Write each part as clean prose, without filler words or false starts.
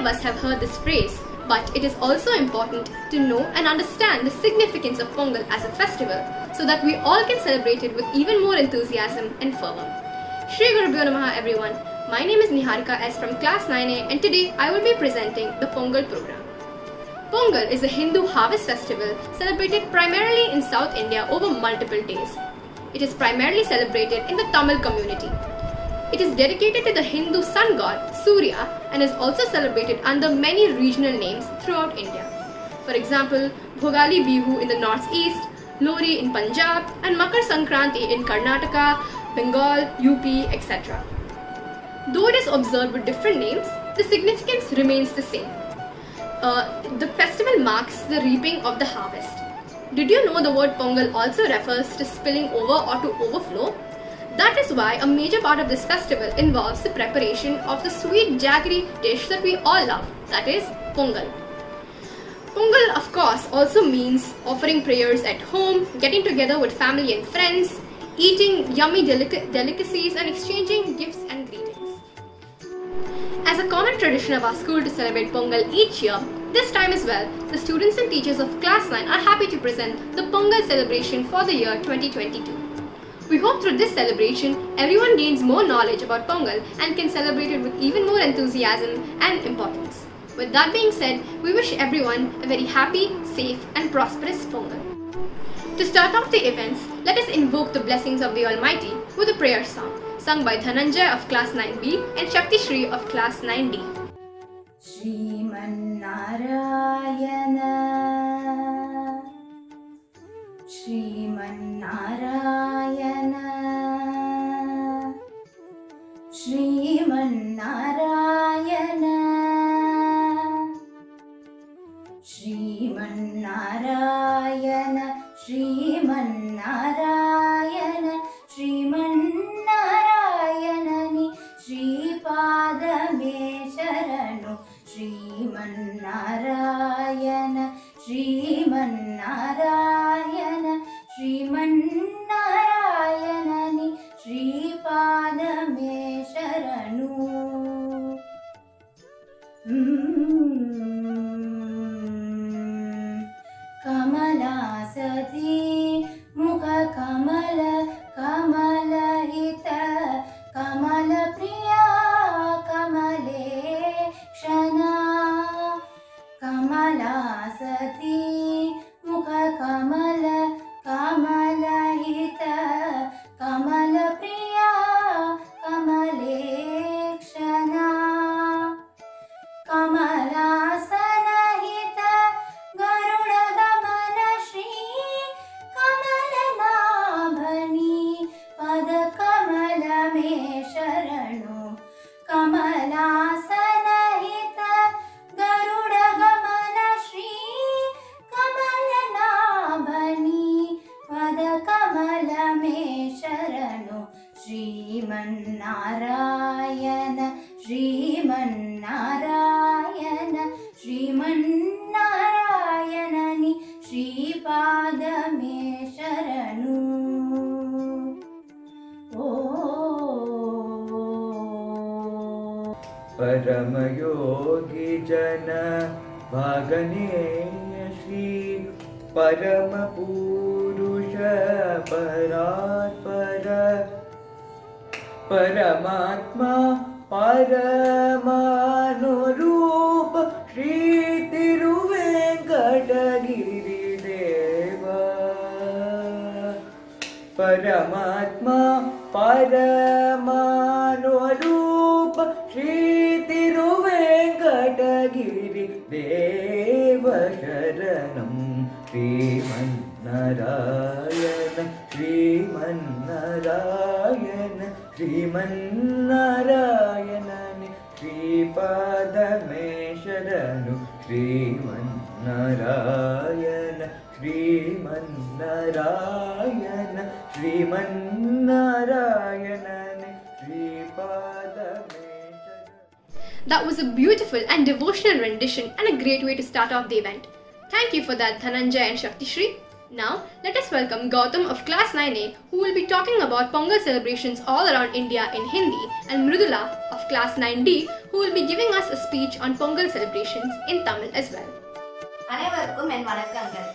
us have heard this phrase, but it is also important to know and understand the significance of Pongal as a festival so that we all can celebrate it with even more enthusiasm and fervor. Shri Gurubhyo Namaha everyone. My name is Niharika S from class 9A and today I will be presenting the Pongal program. Pongal is a Hindu harvest festival celebrated primarily in South India over multiple days. It is primarily celebrated in the Tamil community. It is dedicated to the Hindu sun god Surya and is also celebrated under many regional names throughout India. For example, Bhogali Bihu in the northeast, Lohri in Punjab, and Makar Sankranti in Karnataka, Bengal, UP, etc. Though it is observed with different names, the significance remains the same. The festival marks the reaping of the harvest. Did you know the word Pongal also refers to spilling over or to overflow? That is why a major part of this festival involves the preparation of the sweet jaggery dish that we all love, that is Pongal. Pongal, of course, also means offering prayers at home, getting together with family and friends, eating yummy delicacies and exchanging gifts and greetings. As a common tradition of our school to celebrate Pongal each year, this time as well, the students and teachers of Class 9 are happy to present the Pongal celebration for the year 2022. We hope through this celebration, everyone gains more knowledge about Pongal and can celebrate it with even more enthusiasm and importance. With that being said, we wish everyone a very happy, safe and prosperous Pongal. To start off the events, let us invoke the blessings of the Almighty with a prayer song, sung by Dhananjay of Class 9B and Shakti Shri of Class 9D. Srimannarayana Srimannarayana Srimannarayana Srimannarayana Srimannarayana Srimannarayanani Sripadame Sharanu Srimannarayana Srimannarayana Srimannarayanani Sripadame Sharanu. Kamalasati Mukha Kamala Kamala Hita Kamala Priya Kamale Kshana Kamalasati Mukha Kamala Kamala Hita Kamala Priya Kamale Kshana Kamalasana Hita Garuda Gamana Shri Kamala Nabhani Pada Kamala Me Sharanu Kamalasana Hita Garuda Gamana Shri Kamala Nabhani Pada Kamala Me Sharanu Srimannarayana Srimannarayana Srimannarayanani Sripadame Sharanu. परमयोगी जन भागनेय श्री परम पुरुष परात्पर परमात्मा परमानुरूप श्री तिरुवेंकटगिरिदेव परमात्मा परमानुरूप श्री तिरुवेंकटगिरिदेव शरणं Sriman Narayana Sriman Narayana Sriman Narayana श्रीपादमे शरणु Sriman Narayana Sriman Narayana Sriman Narayana श्रीपादमे. That was a beautiful and devotional rendition and a great way to start off the event. Thank you for that, Dhananjay and Shakti Shri. Now, let us welcome Gautam of class 9A, who will be talking about Pongal celebrations all around India in Hindi, and Mridula of class 9D, who will be giving us a speech on Pongal celebrations in Tamil as well. அனைவருக்கும் என் வணக்கங்கள்.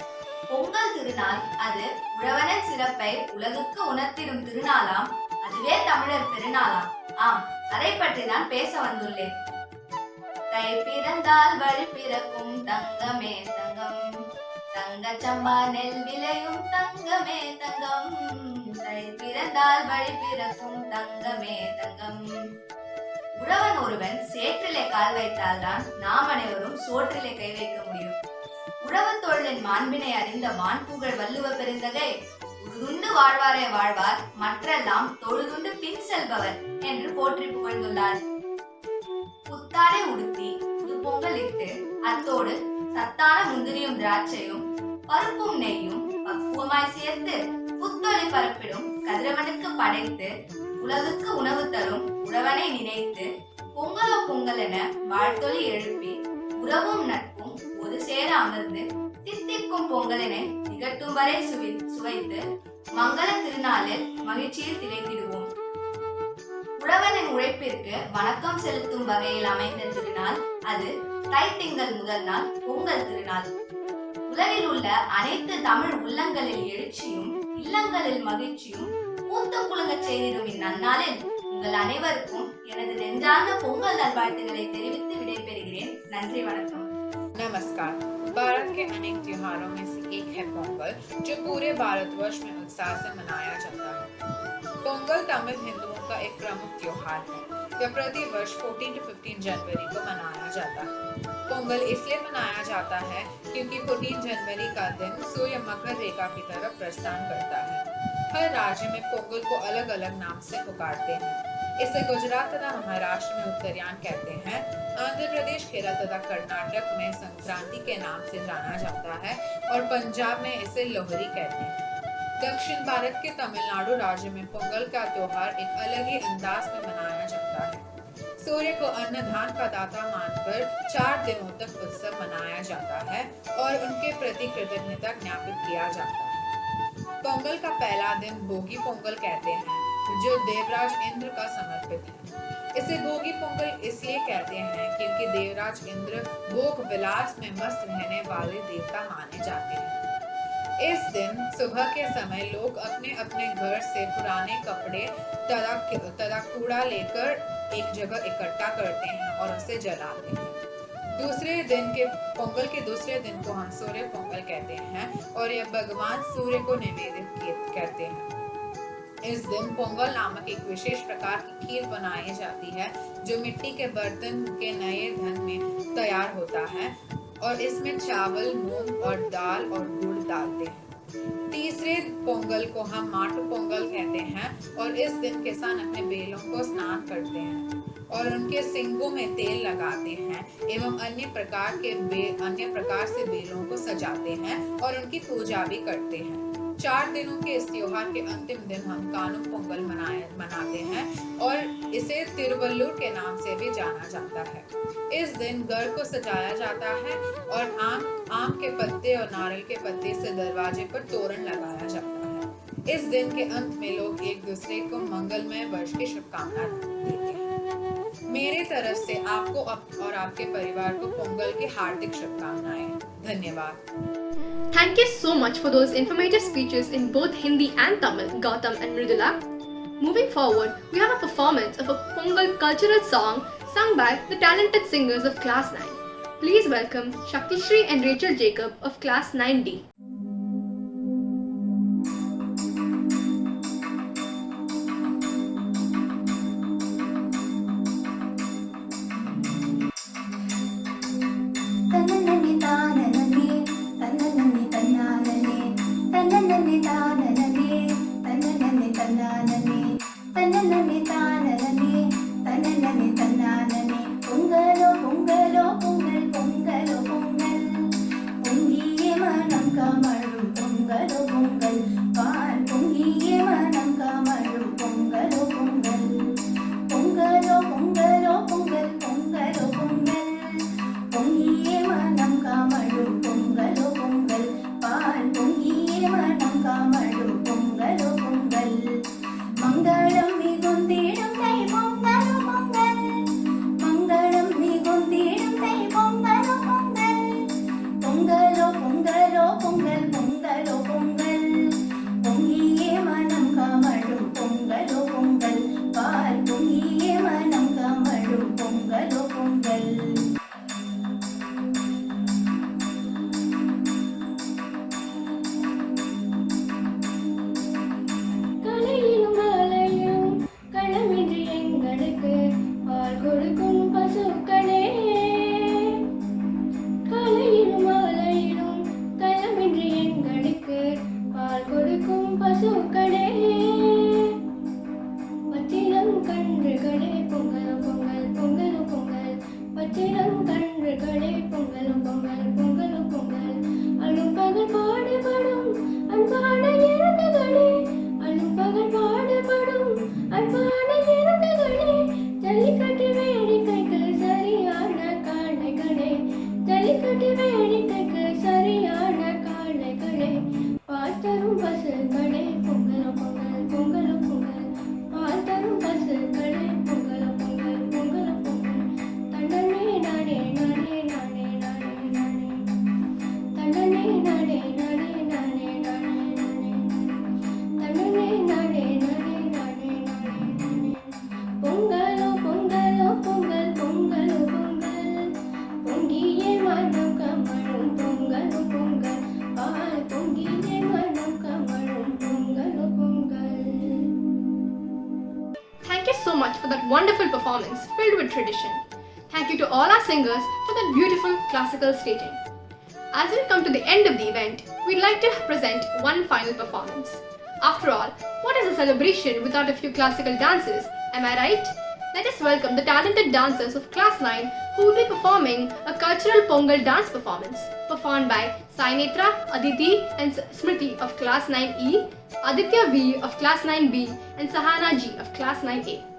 பொங்கல் திருநாள் அது உழவனின் சிறப்பை உலகுக்கு உணர்த்திடும் திருநாளாம். அதுவே தமிழர் பெருநாளாம். ஆம், அதை பற்றி நான் பேச வந்துள்ளேன். தை பிறந்தால் வழி பிறக்கும் தங்கமே தங்கம், தங்கச்சம்பா நெல் விளையும் தங்கமே தங்கம், தை பிறந்தால் வழி பிறக்கும் தங்கமே தங்கம். உழவன் ஒருவன் சேற்றிலே கால் வைத்தால்தான் நாம் அனைவரும் சோற்றிலே கை வைக்க முடியும். உழவு தொழிலின் மாண்பினை அறிந்த வான்புகழ் வள்ளுவ பெருந்தகை உழுதுண்டு வாழ்வாரே வாழ்வார், மற்றெல்லாம் தொழுதுண்டு பின் செல்பவர் என்று போற்றி புகழ்ந்துள்ளார். புத்தாடை உடுத்தி புது பொங்கல் இட்டு அத்தோடு சத்தான முந்திரியும் திராட்சையும் பருப்பும் நெய்யும் பக்குவமாய் சேர்த்து புத்தொளி பரப்பிடும் கதிரவனுக்கு படைத்து உலகுக்கு உணவு தரும் உழவனை நினைத்து பொங்கலோ பொங்கல் என வாழ்த்தொலி எழுப்பி உறவும் நட்பும் ஒரு சேர அமர்ந்து தித்திக்கும் பொங்கலினை திகட்டும் வரை சுவைத்து மங்கள திருநாளில் மகிழ்ச்சியில் திளைத்திடுவோம். உழவனின் உழைப்பிற்கு வணக்கம் செலுத்தும் வகையில் அமைந்த திருநாள் அது தை திங்கள் முதல் நாள் பொங்கல் திருநாள். உலகில் உள்ள அனைத்து தமிழ் உள்ளங்களில் எழுச்சியும் இல்லங்களில் மகிழ்ச்சியும் பூத்து குலுங்க செய்திடும் இந்நன்னாளில் உங்கள் அனைவருக்கும் எனது நெஞ்சார்ந்த பொங்கல் நல்வாழ்த்துக்களை தெரிவித்து விடைபெறுகிறேன். நன்றி, வணக்கம். नमस्कार। भारत के अनेक त्योहारों में से एक है पोंगल, जो पूरे भारतवर्ष में उत्साह से मनाया जाता है। पोंगल तमिल हिंदुओं का एक प्रमुख त्योहार है। यह प्रति वर्ष 14 to 15 जनवरी को मनाया जाता है। पोंगल इसलिए मनाया जाता है क्योंकि 14 जनवरी का दिन सूर्य मकर रेखा की तरफ प्रस्थान करता है। हर राज्य में पोंगल को अलग अलग नाम से पुकारते हैं। इसे गुजरात तथा महाराष्ट्र में उत्तरायण कहते हैं, आंध्र प्रदेश, केरल तथा कर्नाटक में संक्रांति के नाम से जाना जाता है और पंजाब में इसे लोहरी कहते हैं। दक्षिण भारत के तमिलनाडु राज्य में पोंगल का त्योहार एक अलग ही अंदाज में मनाया जाता है। सूर्य को अन्न धान का दाता मानकर 4 दिनों तक उत्सव मनाया जाता है और उनके प्रति कृतज्ञता ज्ञापित किया जाता है। पोंगल का पहला दिन भोगी पोंगल कहते हैं, जो देवराज इंद्र का समर्पित है। इसे भोगी पोंगल इसलिए कहते हैं क्योंकि देवराज इंद्र भोग विलास में मस्त रहने वाले देवता माने जाते हैं। इस दिन सुबह के समय लोग अपने अपने घर से पुराने कपड़े तथा कूड़ा लेकर एक जगह इकट्ठा करते हैं और उसे जलाते हैं। पोंगल के दूसरे दिन को हम सूर्य पोंगल कहते हैं और यह भगवान सूर्य को निवेदित करते हैं। इस दिन पोंगल नामक एक विशेष प्रकार की खीर बनाई जाती है, जो मिट्टी के बर्तन के नए धन में तैयार होता है और इसमें चावल, मूंग और दाल और गुड़ डालते हैं। तीसरे पोंगल को हम माटू पोंगल कहते हैं और इस दिन किसान अपने बेलों को स्नान करते हैं और उनके सींगों में तेल लगाते हैं एवं अन्य प्रकार से बेलों को सजाते हैं और उनकी पूजा भी करते हैं। 4 दिनों के इस त्योहार के अंतिम दिन हम कानुम पोंगल मनाते हैं और इसे तिरुवल्लुर के नाम से भी जाना जाता है। इस दिन घर को सजाया जाता है और आम के पत्ते और नारियल के पत्ते से दरवाजे पर तोरण लगाया जाता है। इस दिन के अंत में लोग एक दूसरे को मंगलमय वर्ष की शुभकामनाएं देते हैं। मेरे तरफ से आपको और आपके परिवार को पोंगल की हार्दिक शुभकामनाएं। धन्यवाद। Thank you so much for those informative speeches in both Hindi and Tamil, Gautam and Mridula. Moving forward, we have a performance of a Pongal cultural song sung by the talented singers of Class 9. Please welcome Shakti Shri and Rachel Jacob of Class 9D. பொங்கலோ பொங்கல் பொங்கலோ பொங்கல் பொங்கிய மனம் பசுக்களே பச்சிளங்கன்றுகளே பொங்கல் பொங்கல் பொங்கல் பொங்கல் பச்சிளங்கன்றுகளே பொங்கல் பொங்கல் பொங்கல் பொங்கல் அழும் பகல் பாடுபடும் அன்பான இறந்துகளே அழும் பகல் பாடுபடும் அன்பான இறந்துகளே ஜல்லிக்கட்டு வேடிக்கைக்கு சரியான காளைகளே ஜல்லிக்கட்டு வேடிக்கைக்கு சரியான காளைகளே பால் தரும் பசுக்களே பொங்கல் பொங்கல் பொங்கல் பொங்கல் பால் தரும் பசுக்களே பொங்கல் பொங்கல் பொங்கல் பொங்கல் தண்டனே நாடே நாடே நாடே நாடே நாடே தண்டனே நாடே நாடே நாடே நாடே நாடே தண்டனே நாடே நாடே நாடே நாடே பொங்கலோ பொங்கலோ பொங்கல் பொங்கலோ பொங்கல் பொங்கியே மனம் கமழும் பொங்கலோ பொங்கல் பால் பொங்கியே மனம் கமழும் பொங்கலோ Pongal. Thank you so much for that wonderful performance filled with tradition. Thank you to all our singers for that beautiful classical staging. As we come to the end of the event, we'd like to present one final performance. After all, what is a celebration without a few classical dances? Am I right? Let us welcome the talented dancers of Class 9 who will be performing a cultural Pongal dance performance performed by Sainetra, Aditi and Smriti of Class 9E, Aditya V of Class 9B and Sahana G of Class 9A.